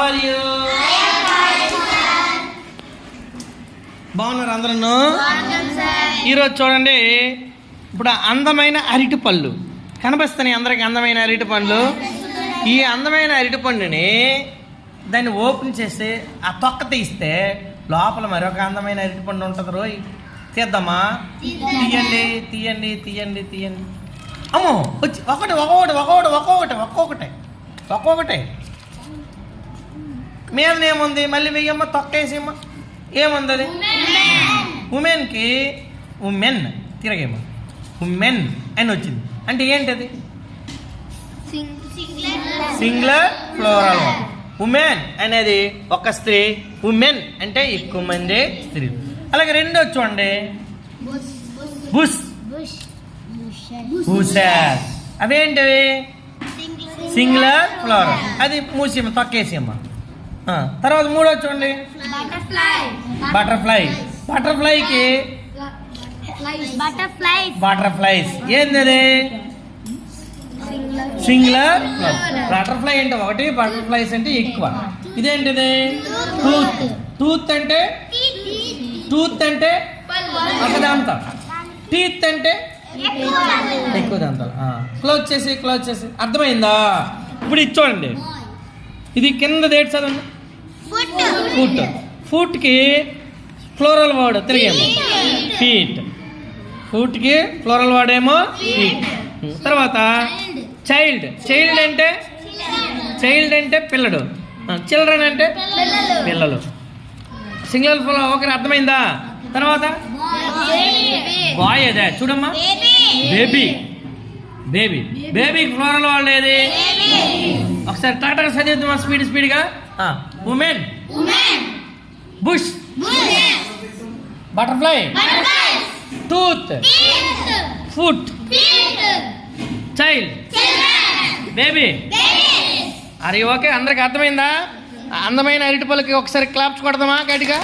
Are you? బాగున్నారు అందరూ? ఈరోజు చూడండి, ఇప్పుడు అందమైన అరటి పళ్ళు కనిపిస్తున్నాయి అందరికి. అందమైన అరటి పండ్లు. ఈ అందమైన అరటి పండుని దాన్ని ఓపెన్ చేసి ఆ తొక్క తీస్తే లోపల మరొక అందమైన అరటి పండు ఉంటుంది. రోయ్ తీద్దామా? తీయండి తీయండి తీయండి తీయండి. అమ్మో వచ్చి ఒక్కొక్కటి మీద ఏముంది? మళ్ళీ వెయ్యమ్మ, తొక్కేసేమ్మ. ఏముంది అది? ఉమెన్కి ఉమెన్ తిరగేమ్మ, ఉమెన్ అని వచ్చింది. అంటే ఏంటది? Singular plural. ఉమెన్ అనేది ఒక స్త్రీ, ఉమెన్ అంటే ఎక్కువ మంది స్త్రీ. అలాగే రెండో చూడండి, బుష్, బుషెస్. అవేంటివి? Singular plural. అది మూసేమ్మ, తొక్కేసేమ్మ. తర్వాత మూడో చూడండి, బటర్ఫ్లై. బటర్ఫ్లైకి బటర్ఫ్లైస్. ఏంది? Singular plural. బటర్ఫ్లై అంటే ఒకటి, బటర్ఫ్లైస్ అంటే ఎక్కువ. ఇదేంటిది? టూత్. టూత్ అంటే ఒక దంతం. టీత్ అంటే ఎక్కువ దంతాలు. క్లోజ్ చేసి అర్థమైందా? ఇప్పుడు ఇది చూడండి, ఇది కింద డేట్ చదవండి. ఫుట్. ఫుట్కి ఫ్లోరల్ వర్డ్ తిరిగేమో ఫీట్. ఫుట్కి ఫ్లోరల్ వర్డ్ ఏమో ఫీట్. తర్వాత చైల్డ్. చైల్డ్ అంటే పిల్లడు. చిల్డ్రన్ అంటే పిల్లలు. సింగులర్ ఫ్లోరల్ ఒకరి అర్థమైందా? తర్వాత బాయ్. అదే చూడమ్మా, బేబీ. బేబీకి ఫ్లోరల్ వర్డ్ ఏది? ఒకసారి టాటా చదివిద్దామా స్పీడ్గా. Women, bush, butterfly, tooth, foot, child, baby. అది ఓకే? అందరికి అర్థమైందా? అందమైన అరటి పళ్ళకి ఒకసారి క్లాప్స్ కొడదామా గట్టిగా?